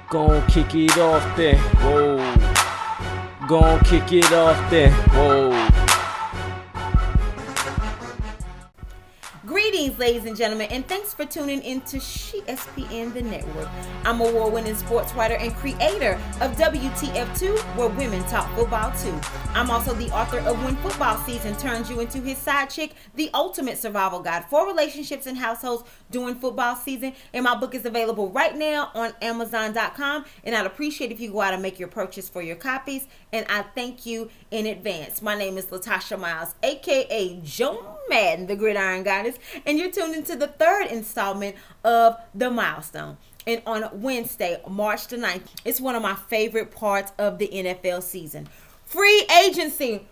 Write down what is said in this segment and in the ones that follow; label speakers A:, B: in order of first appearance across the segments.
A: Gon' kick it off then, whoa. Gon' kick it off then, whoa.
B: Greetings, ladies and gentlemen, and thanks for tuning in to ESPN The Network. I'm award-winning sports writer and creator of WTF2, where women talk football too. I'm also the author of When Football Season Turns You Into His Side Chick, the ultimate survival guide for relationships and households during football season. And my book is available right now on Amazon.com, and I'd appreciate if you go out and make your purchase for your copies, and I thank you in advance. My name is Latasha Miles, aka Joan Madden, the Gridiron Goddess, and you're tuned into the third installment of The Milestone. And on Wednesday, March the 9th, it's one of my favorite parts of the NFL season. Free agency.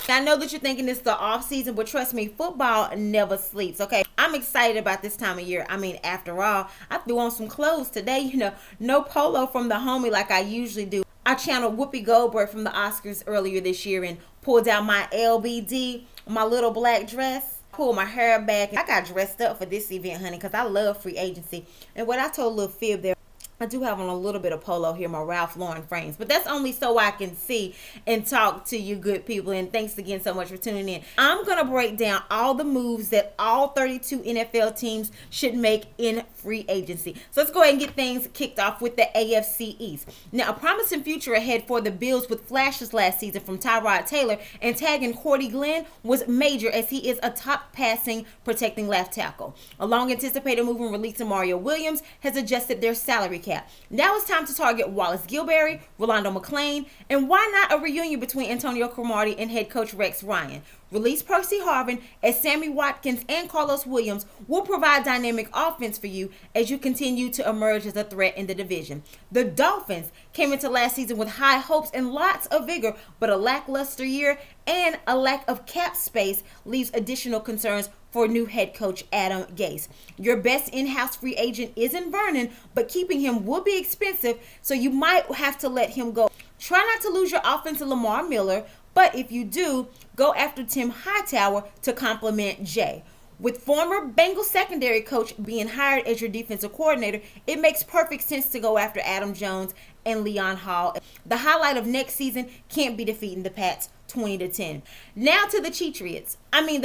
B: I know that you're thinking it's the off season, but trust me, football never sleeps, okay? I'm excited about this time of year. I mean, after all, I threw on some clothes today, no polo from the homie like I usually do. I channeled Whoopi Goldberg from the Oscars earlier this year and pulled out my LBD, my little black dress, pulled my hair back. I got dressed up for this event, honey, because I love free agency. And what I told Lil Fib there, I do have on a little bit of polo here, my Ralph Lauren frames, but that's only so I can see and talk to you good people, and thanks again so much for tuning in. I'm going to break down all the moves that all 32 NFL teams should make in free agency. So let's go ahead and get things kicked off with the AFC East. Now, a promising future ahead for the Bills with flashes last season from Tyrod Taylor and tagging Cordy Glenn was major, as he is a top passing, protecting left tackle. A long-anticipated move in releasing Mario Williams has adjusted their salary cap. Now it's time to target Wallace Gilberry, Rolando McClain, and why not a reunion between Antonio Cromartie and head coach Rex Ryan. Release Percy Harvin as Sammy Watkins and Carlos Williams will provide dynamic offense for you as you continue to emerge as a threat in the division. The Dolphins came into last season with high hopes and lots of vigor, but a lackluster year and a lack of cap space leaves additional concerns for new head coach Adam Gase. Your best in-house free agent isn't Vernon, but keeping him will be expensive, so you might have to let him go. Try not to lose your offense to Lamar Miller, but if you do, go after Tim Hightower to complement Jay. With former Bengals secondary coach being hired as your defensive coordinator, it makes perfect sense to go after Adam Jones and Leon Hall. The highlight of next season can't be defeating the Pats 20-10. Now to the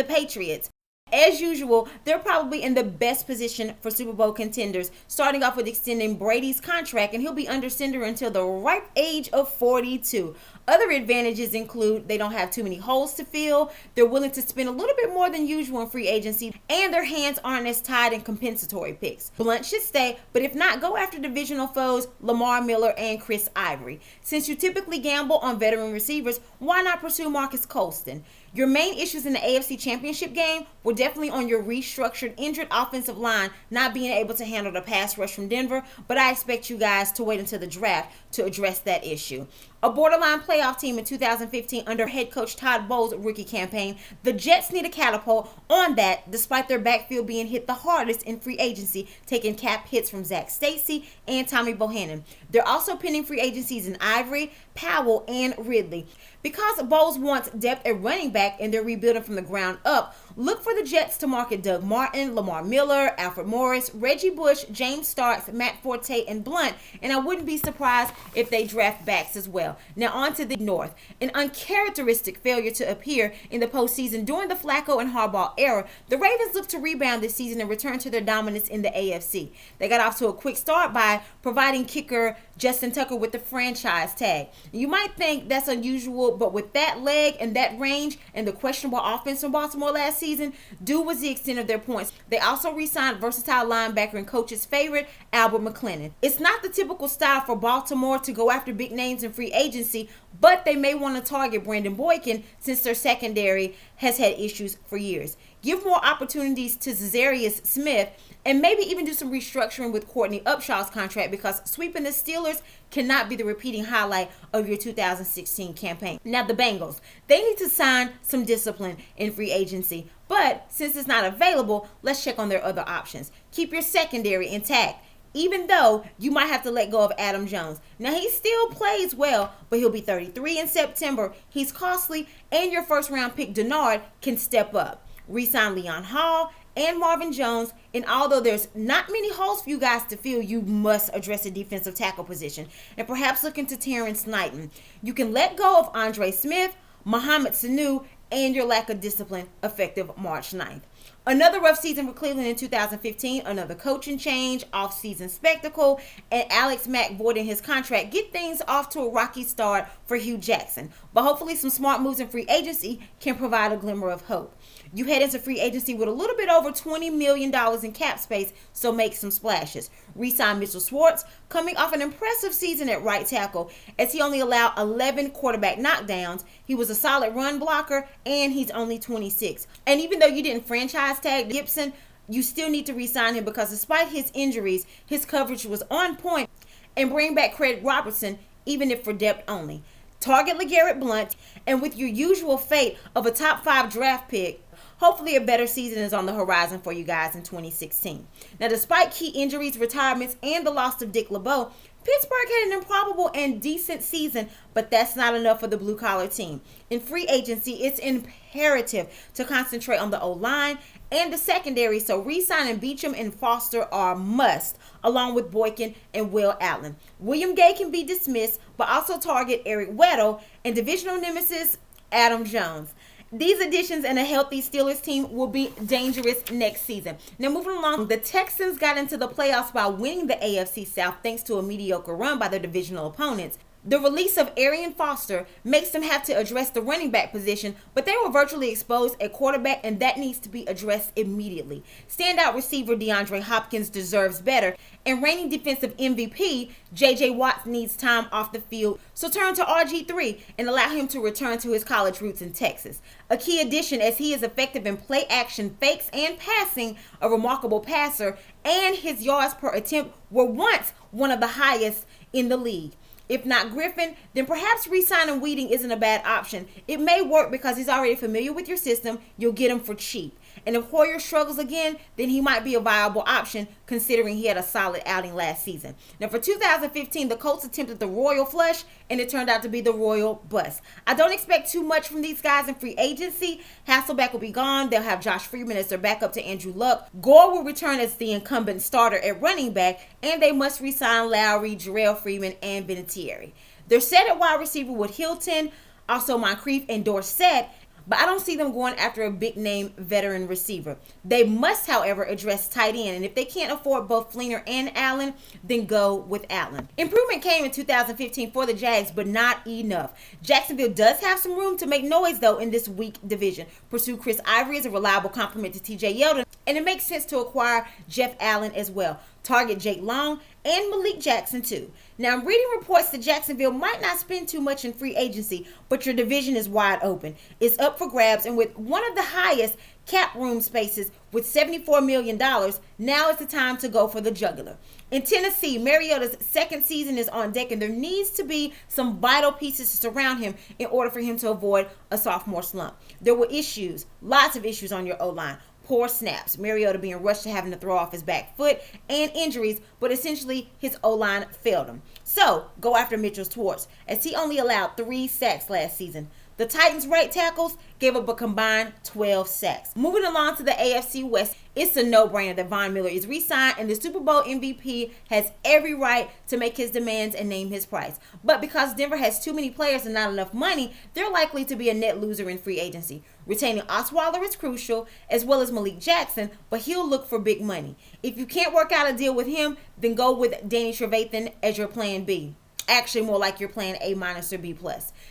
B: Patriots. As usual, they're probably in the best position for Super Bowl contenders, starting off with extending Brady's contract, and he'll be under center until the ripe age of 42. Other advantages include they don't have too many holes to fill, they're willing to spend a little bit more than usual in free agency, and their hands aren't as tied in compensatory picks. Blunt should stay, but if not, go after divisional foes Lamar Miller and Chris Ivory. Since you typically gamble on veteran receivers, why not pursue Marcus Colston? Your main issues in the AFC Championship game were definitely on your restructured, injured offensive line not being able to handle the pass rush from Denver, but I expect you guys to wait until the draft to address that issue. A borderline playoff team in 2015 under head coach Todd Bowles' rookie campaign, the Jets need a catapult on that despite their backfield being hit the hardest in free agency, taking cap hits from Zach Stacy and Tommy Bohannon. They're also pending free agencies in Ivory, Powell, and Ridley. Because Bowles wants depth at running back and they're rebuilding from the ground up, look for the Jets to market Doug Martin, Lamar Miller, Alfred Morris, Reggie Bush, James Starks, Matt Forte, and Blunt, and I wouldn't be surprised if they draft backs as well. Now on to the North. An uncharacteristic failure to appear in the postseason during the Flacco and Harbaugh era, the Ravens look to rebound this season and return to their dominance in the AFC. They got off to a quick start by providing kicker Justin Tucker with the franchise tag. You might think that's unusual, but with that leg and that range and the questionable offense from Baltimore last season, due was the extent of their points. They also re-signed versatile linebacker and coach's favorite, Albert McClellan. It's not the typical style for Baltimore to go after big names in free agency, but they may want to target Brandon Boykin since their secondary has had issues for years. Give more opportunities to Za'Darius Smith, and maybe even do some restructuring with Courtney Upshaw's contract, because sweeping the Steelers cannot be the repeating highlight of your 2016 campaign. Now the Bengals, they need to sign some discipline in free agency, but since it's not available, let's check on their other options. Keep your secondary intact, even though you might have to let go of Adam Jones. Now, he still plays well, but he'll be 33 in September. He's costly, and your first-round pick, Denard, can step up. Re-sign Leon Hall and Marvin Jones. And although there's not many holes for you guys to fill, you must address the defensive tackle position and perhaps look into Terrence Knighton. You can let go of Andre Smith, Mohamed Sanu, and your lack of discipline effective March 9th. Another rough season for Cleveland in 2015, another coaching change, off-season spectacle, and Alex Mack voiding his contract get things off to a rocky start for Hugh Jackson. But hopefully some smart moves in free agency can provide a glimmer of hope. You head into free agency with a little bit over $20 million in cap space, so make some splashes. Re-sign Mitchell Schwartz, coming off an impressive season at right tackle, as he only allowed 11 quarterback knockdowns. He was a solid run blocker, and he's only 26. And even though you didn't franchise tag Gibson, you still need to re-sign him because despite his injuries, his coverage was on point. And bring back Craig Robertson, even if for depth only. Target LeGarrette Blount, and with your usual fate of a top 5 draft pick, hopefully a better season is on the horizon for you guys in 2016. Now, despite key injuries, retirements, and the loss of Dick LeBeau, Pittsburgh had an improbable and decent season, but that's not enough for the blue-collar team. In free agency, it's imperative to concentrate on the O-line and the secondary, so re-signing Beachum and Foster are a must, along with Boykin and Will Allen. William Gay can be dismissed, but also target Eric Weddle and divisional nemesis Adam Jones. These additions and a healthy Steelers team will be dangerous next season. Now, moving along, the Texans got into the playoffs by winning the AFC South thanks to a mediocre run by their divisional opponents. The release of Arian Foster makes them have to address the running back position, but they were virtually exposed at quarterback, and that needs to be addressed immediately. Standout receiver DeAndre Hopkins deserves better, and reigning defensive MVP J.J. Watt needs time off the field, so turn to RG3 and allow him to return to his college roots in Texas. A key addition, as he is effective in play action fakes and passing, a remarkable passer, and his yards per attempt were once one of the highest in the league. If not Griffin, then perhaps re-signing Weeding isn't a bad option. It may work because he's already familiar with your system. You'll get him for cheap. And if Hoyer struggles again, then he might be a viable option considering he had a solid outing last season. Now, for 2015, the Colts attempted the Royal Flush, and it turned out to be the Royal Bust. I don't expect too much from these guys in free agency. Hasselbeck will be gone. They'll have Josh Freeman as their backup to Andrew Luck. Gore will return as the incumbent starter at running back, and they must re-sign Lowry, Jarrell Freeman, and Vinatieri. They're set at wide receiver with Hilton, also Moncrief, and Dorsett, but I don't see them going after a big-name veteran receiver. They must, however, address tight end, and if they can't afford both Fleener and Allen, then go with Allen. Improvement came in 2015 for the Jags, but not enough. Jacksonville does have some room to make noise, though, in this weak division. Pursue Chris Ivory as a reliable complement to TJ Yeldon, and it makes sense to acquire Jeff Allen as well. Target Jake Long and Malik Jackson too. Now, I'm reading reports that Jacksonville might not spend too much in free agency, but your division is wide open. It's up for grabs, and with one of the highest cap room spaces with $74 million, now is the time to go for the jugular. In Tennessee, Mariota's second season is on deck, and there needs to be some vital pieces to surround him in order for him to avoid a sophomore slump. There were issues, lots of issues on your O-line. Poor snaps, Mariota being rushed to having to throw off his back foot, and injuries, but essentially his O-line failed him. So, go after Mitchell Schwartz, as he only allowed 3 sacks last season. The Titans' right tackles gave up a combined 12 sacks. Moving along to the AFC West, it's a no-brainer that Von Miller is re-signed, and the Super Bowl MVP has every right to make his demands and name his price. But because Denver has too many players and not enough money, they're likely to be a net loser in free agency. Retaining Osweiler is crucial, as well as Malik Jackson, but he'll look for big money. If you can't work out a deal with him, then go with Danny Trevathan as your plan B. Actually, more like your plan A- or B+.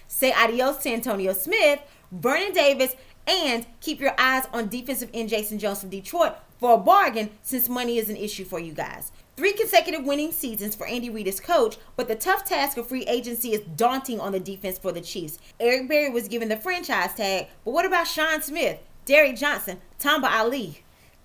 B: Say adios to Antonio Smith, Vernon Davis, and keep your eyes on defensive end Jason Jones from Detroit for a bargain, since money is an issue for you guys. 3 consecutive winning seasons for Andy Reid as coach, but the tough task of free agency is daunting on the defense for the Chiefs. Eric Berry was given the franchise tag, but what about Sean Smith, Derrick Johnson, Tamba Ali?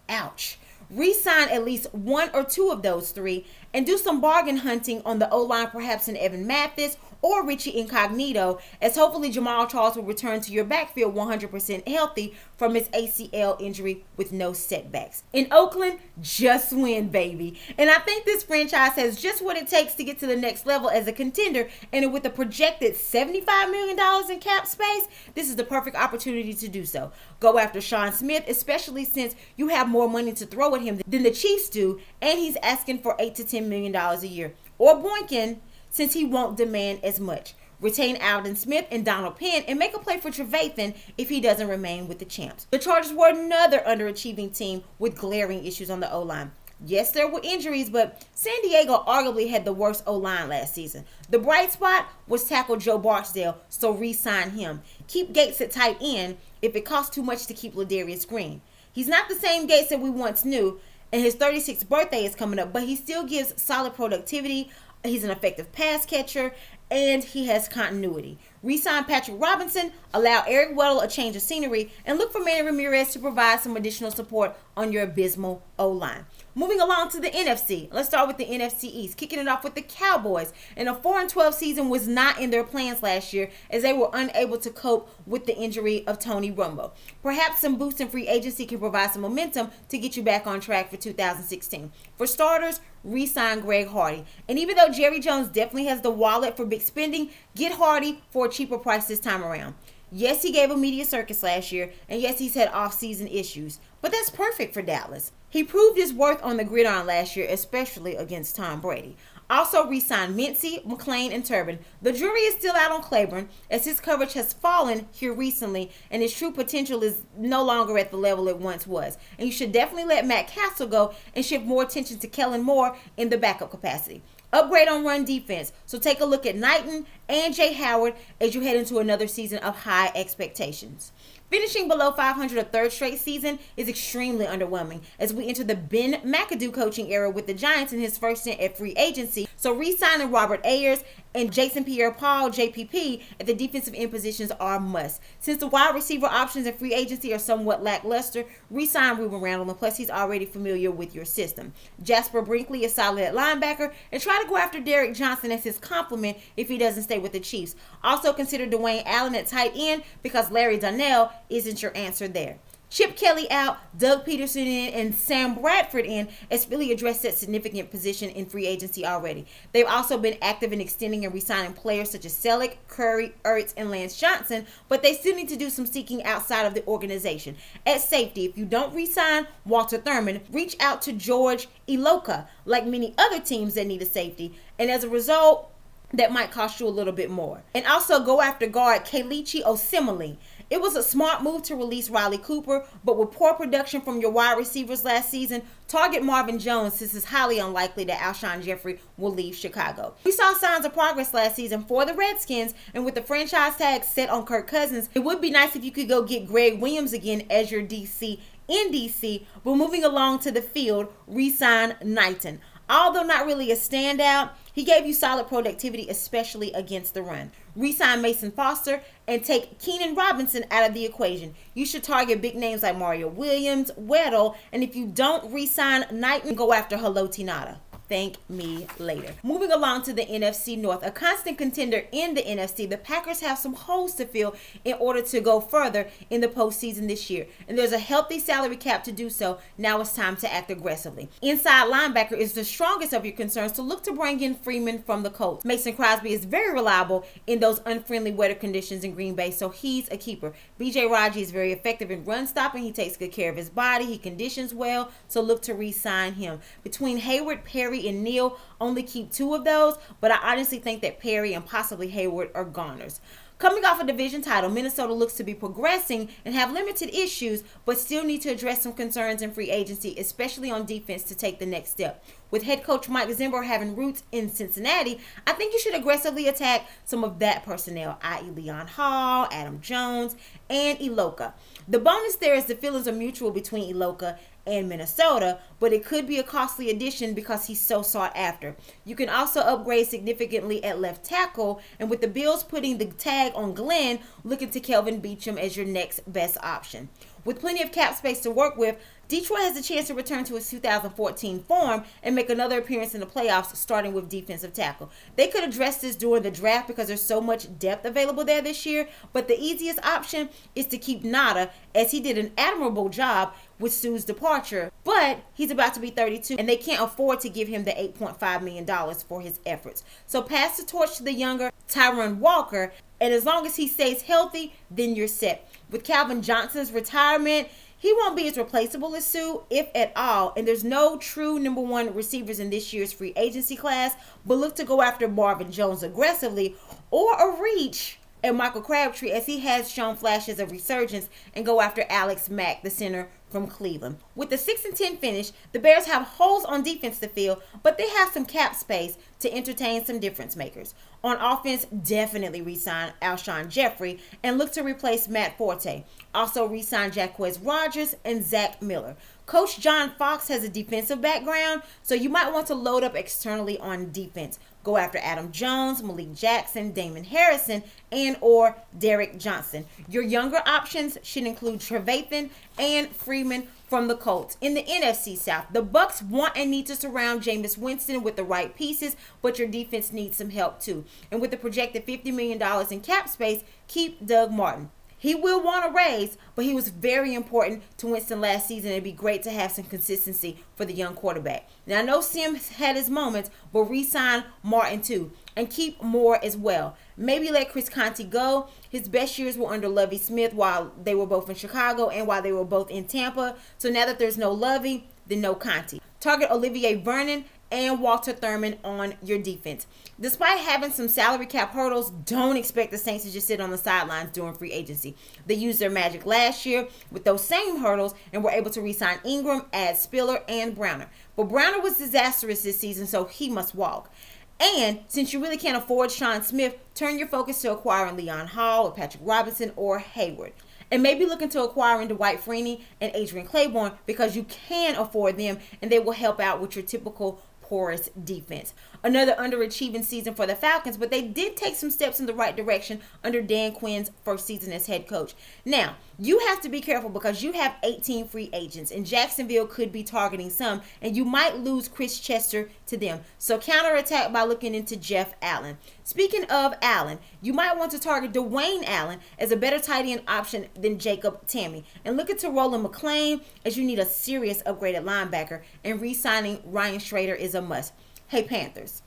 B: Ouch. Re-sign at least 1 or 2 of those 3 and do some bargain hunting on the O-line, perhaps in Evan Mathis or Richie Incognito, as hopefully Jamal Charles will return to your backfield 100% healthy from his ACL injury with no setbacks. In Oakland, just win, baby. And I think this franchise has just what it takes to get to the next level as a contender, and with a projected $75 million in cap space, this is the perfect opportunity to do so. Go after Sean Smith, especially since you have more money to throw at him than the Chiefs do, and he's asking for $8 to $10 million a year. Or Boykin, since he won't demand as much. Retain Alden Smith and Donald Penn and make a play for Trevathan if he doesn't remain with the champs. The Chargers were another underachieving team with glaring issues on the O-line. Yes, there were injuries, but San Diego arguably had the worst O-line last season. The bright spot was tackle Joe Barksdale, so re-sign him. Keep Gates at tight end if it costs too much to keep Ladarius Green. He's not the same Gates that we once knew, and his 36th birthday is coming up, but he still gives solid productivity. He's an effective pass catcher, and he has continuity. Re-sign Patrick Robinson, allow Eric Weddle a change of scenery, and look for Manny Ramirez to provide some additional support on your abysmal O-line. Moving along to the NFC. Let's start with the NFC East, kicking it off with the Cowboys. And a 4-12 season was not in their plans last year as they were unable to cope with the injury of Tony Romo. Perhaps some boost in free agency can provide some momentum to get you back on track for 2016. For starters, re-sign Greg Hardy. And even though Jerry Jones definitely has the wallet for big spending, get Hardy for a cheaper price this time around. Yes, he gave a media circus last year, and yes, he's had off-season issues, but that's perfect for Dallas. He proved his worth on the gridiron last year, especially against Tom Brady. Also re-signed Mincy, McClain, and Turbin. The jury is still out on Claiborne, as his coverage has fallen here recently, and his true potential is no longer at the level it once was. And you should definitely let Matt Castle go and shift more attention to Kellen Moore in the backup capacity. Upgrade on run defense, so take a look at Knighton and Jay Howard as you head into another season of high expectations. Finishing below 500 a third straight season is extremely underwhelming as we enter the Ben McAdoo coaching era with the Giants in his first stint at free agency. So re-signing Robert Ayers and Jason Pierre-Paul, JPP, at the defensive end positions are a must. Since the wide receiver options in free agency are somewhat lackluster, re-sign Ruben Randall, and plus he's already familiar with your system. Jasper Brinkley is solid at linebacker, and try to go after Derek Johnson as his complement if he doesn't stay with the Chiefs. Also consider Dwayne Allen at tight end because Larry Donnell isn't your answer there. Chip Kelly out, Doug Peterson in, and Sam Bradford in as Philly addressed that significant position in free agency already. They've also been active in extending and re-signing players such as Selleck, Curry, Ertz, and Lance Johnson, but they still need to do some seeking outside of the organization. At safety, if you don't re-sign Walter Thurman, reach out to George Iloka, like many other teams that need a safety, and as a result, that might cost you a little bit more. And also go after guard Kelechi Osemele. It was a smart move to release Riley Cooper, but with poor production from your wide receivers last season, target Marvin Jones since it's highly unlikely that Alshon Jeffrey will leave Chicago. We saw signs of progress last season for the Redskins, and with the franchise tag set on Kirk Cousins, it would be nice if you could go get Greg Williams again as your DC in DC, but moving along to the field, re-sign Knighton. Although not really a standout, he gave you solid productivity, especially against the run. Re-sign Mason Foster and take Keenan Robinson out of the equation. You should target big names like Mario Williams, Weddle, and if you don't re-sign Knighton, go after Haloti Ngata. Thank me later. Moving along to the NFC North, a constant contender in the NFC, the Packers have some holes to fill in order to go further in the postseason this year. And there's a healthy salary cap to do so. Now it's time to act aggressively. Inside linebacker is the strongest of your concerns, so look to bring in Freeman from the Colts. Mason Crosby is very reliable in those unfriendly weather conditions in Green Bay, so he's a keeper. B.J. Raji is very effective in run stopping. He takes good care of his body. He conditions well, so look to re-sign him. Between Hayward, Perry, and Neal, only keep two of those, but I honestly think that Perry and possibly Hayward are goners. Coming off a division title, Minnesota looks to be progressing and have limited issues, but still need to address some concerns in free agency, especially on defense, to take the next step. With head coach Mike Zimmer having roots in Cincinnati, I think you should aggressively attack some of that personnel, i.e. Leon Hall, Adam Jones, and Iloka. The bonus there is the feelings are mutual between Iloka and Minnesota, but it could be a costly addition because he's so sought after. You can also upgrade significantly at left tackle, and with the Bills putting the tag on Glenn, look into Kelvin Beachum as your next best option. With plenty of cap space to work with, Detroit has a chance to return to its 2014 form and make another appearance in the playoffs, starting with defensive tackle. They could address this during the draft because there's so much depth available there this year, but the easiest option is to keep Nada, as he did an admirable job with Sue's departure, but he's about to be 32 and they can't afford to give him the $8.5 million for his efforts. So pass the torch to the younger Tyron Walker, and as long as he stays healthy, then you're set. With Calvin Johnson's retirement, he won't be as replaceable as Sue, if at all, and there's no true number one receivers in this year's free agency class, but look to go after Marvin Jones aggressively or a reach at Michael Crabtree, as he has shown flashes of resurgence, and go after Alex Mack, the center from Cleveland. With the 6-10 finish, the Bears have holes on defense to fill, but they have some cap space to entertain some difference makers. On offense, definitely re-sign Alshon Jeffrey and look to replace Matt Forte. Also re-sign Jacquez Rogers and Zach Miller. Coach John Fox has a defensive background, so you might want to load up externally on defense. Go after Adam Jones, Malik Jackson, Damon Harrison, and or Derek Johnson. Your younger options should include Trevathan and Freeman from the Colts. In the NFC South, the Bucs want and need to surround Jameis Winston with the right pieces, but your defense needs some help too. And with the projected $50 million in cap space, keep Doug Martin. He will want a raise, but he was very important to Winston last season. It'd be great to have some consistency for the young quarterback. Now, I know Sims had his moments, but re-sign Martin too. And keep Moore as well. Maybe let Chris Conte go. His best years were under Lovie Smith while they were both in Chicago and while they were both in Tampa. So now that there's no Lovie, then no Conte. Target Olivier Vernon and Walter Thurman on your defense. Despite having some salary cap hurdles, don't expect the Saints to just sit on the sidelines during free agency. They used their magic last year with those same hurdles and were able to re-sign Ingram, add Spiller, and Browner. But Browner was disastrous this season, so he must walk. And since you really can't afford Sean Smith, turn your focus to acquiring Leon Hall or Patrick Robinson or Hayward. And maybe looking to acquiring Dwight Freeney and Adrian Claiborne because you can afford them and they will help out with your typical porous defense. Another underachieving season for the Falcons, but they did take some steps in the right direction under Dan Quinn's first season as head coach. Now, you have to be careful because you have 18 free agents and Jacksonville could be targeting some and you might lose Chris Chester to them. So counterattack by looking into Jeff Allen. Speaking of Allen, you might want to target Dwayne Allen as a better tight end option than Jacob Tammy. And look into Roland McClain as you need a serious upgraded linebacker, and re-signing Ryan Schrader is a must. Hey Panthers,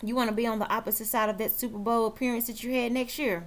B: you want to be on the opposite side of that Super Bowl appearance that you had next year?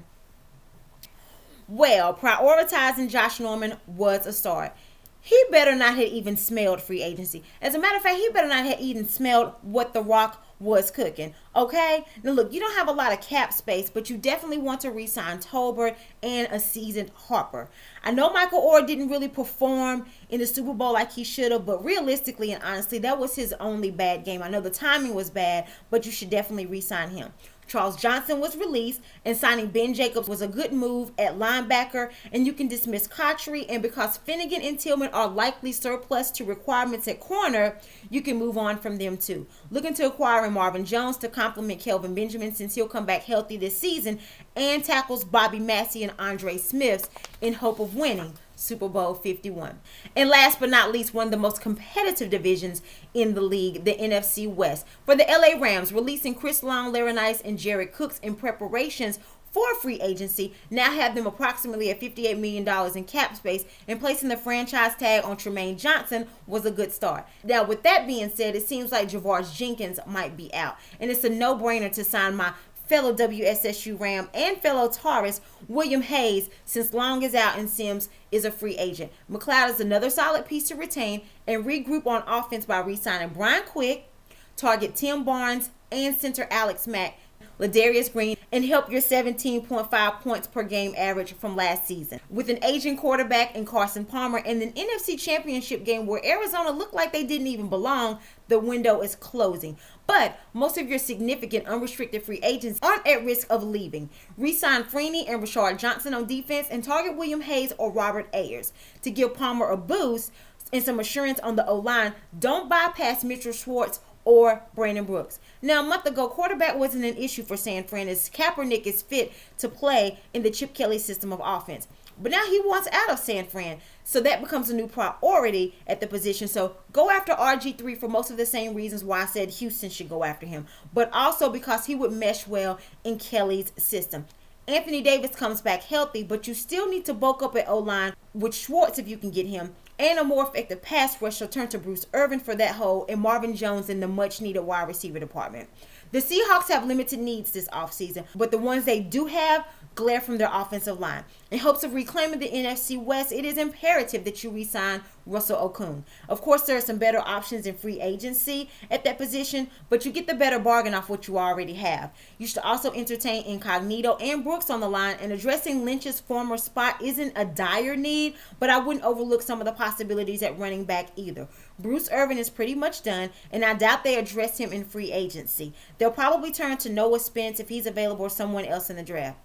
B: Well, prioritizing Josh Norman was a start. He better not have even smelled free agency. As a matter of fact, he better not have even smelled what The Rock was cooking. Okay? Now look, you don't have a lot of cap space, but you definitely want to re-sign Tolbert and a seasoned Harper. I know Michael Orr didn't really perform in the Super Bowl like he should have, but realistically and honestly, that was his only bad game. I know the timing was bad, but you should definitely re-sign him. Charles Johnson was released, and signing Ben Jacobs was a good move at linebacker, and you can dismiss Cotchery, and because Finnegan and Tillman are likely surplus to requirements at corner, you can move on from them too. Looking to acquiring Marvin Jones to complement Kelvin Benjamin since he'll come back healthy this season, and tackles Bobby Massey and Andre Smiths in hope of winning Super Bowl 51. And last but not least, one of the most competitive divisions in the league, the NFC West. For the LA Rams, releasing Chris Long, Larry and Jared Cooks in preparations for free agency now have them approximately at $58 million in cap space, and placing the franchise tag on Tremaine Johnson was a good start. Now, with that being said, it seems like Javaris Jenkins might be out, and it's a no-brainer to sign my fellow WSSU Ram and fellow Taurus William Hayes, since Long is out and Sims is a free agent. McLeod is another solid piece to retain, and regroup on offense by re-signing Brian Quick, target Tim Barnes, and center Alex Mack, Ladarius Green, and help your 17.5 points per game average from last season. With an aging quarterback in Carson Palmer and an NFC Championship game where Arizona looked like they didn't even belong, the window is closing. But most of your significant unrestricted free agents aren't at risk of leaving. Re-sign Freeney and Rashard Johnson on defense, and target William Hayes or Robert Ayers. To give Palmer a boost and some assurance on the O-line, don't bypass Mitchell Schwartz or Brandon Brooks. Now, a month ago, quarterback wasn't an issue for San Fran as Kaepernick is fit to play in the Chip Kelly system of offense. but now he wants out of San Fran. So that becomes a new priority at the position. So go after RG3 for most of the same reasons why I said Houston should go after him, but also because he would mesh well in Kelly's system. Anthony Davis comes back healthy, but you still need to bulk up at O-line with Schwartz if you can get him, and a more effective pass rush will turn to Bruce Irvin for that hole, and Marvin Jones in the much-needed wide receiver department. The Seahawks have limited needs this offseason, but the ones they do have glare from their offensive line. In hopes of reclaiming the NFC West, it is imperative that you re-sign Russell Okung. Of course, there are some better options in free agency at that position, but you get the better bargain off what you already have. You should also entertain Incognito and Brooks on the line, and addressing Lynch's former spot isn't a dire need, but I wouldn't overlook some of the possibilities at running back either. Bruce Irvin is pretty much done, and I doubt they address him in free agency. They'll probably turn to Noah Spence if he's available or someone else in the draft.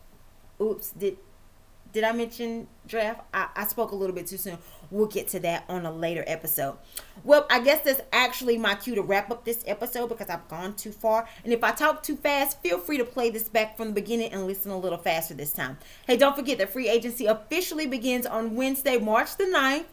B: Oops, did I mention draft? I spoke a little bit too soon. We'll get to that on a later episode. Well, I guess that's actually my cue to wrap up this episode because I've gone too far. And if I talk too fast, feel free to play this back from the beginning and listen a little faster this time. Hey, don't forget that free agency officially begins on Wednesday, March the 9th.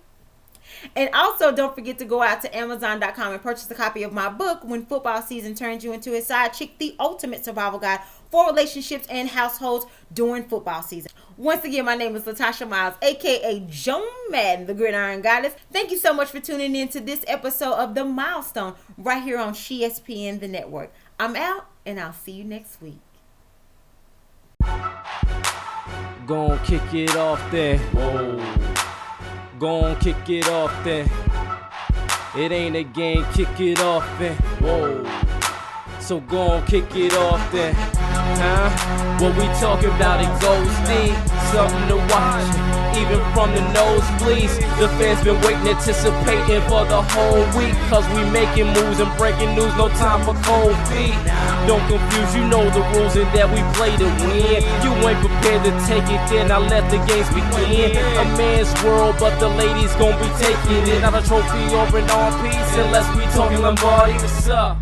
B: And also, don't forget to go out to Amazon.com and purchase a copy of my book, When Football Season Turns You Into a Side Chick, the ultimate survival guide for relationships and households during football season. Once again, my name is Latasha Miles, aka Joan Madden, the Gridiron Goddess. Thank you so much for tuning in to this episode of The Milestone right here on ESPN, the network. I'm out, and I'll see you next week.
A: Gon' kick it off then. Whoa. Gon' kick it off then. It ain't a game, kick it off then. Whoa. So gon' kick it off then. Huh? What we talking about, it goes deep. Something to watch, even from the nosebleeds. The fans been waiting, anticipating for the whole week. Cause we making moves and breaking news, no time for cold feet. Don't confuse, you know the rules and that we play to win. You ain't prepared to take it, then I let the games begin. A man's world, but the ladies gon' be taking it. Not a trophy or an arm piece, unless we talking Lombardi. What's up?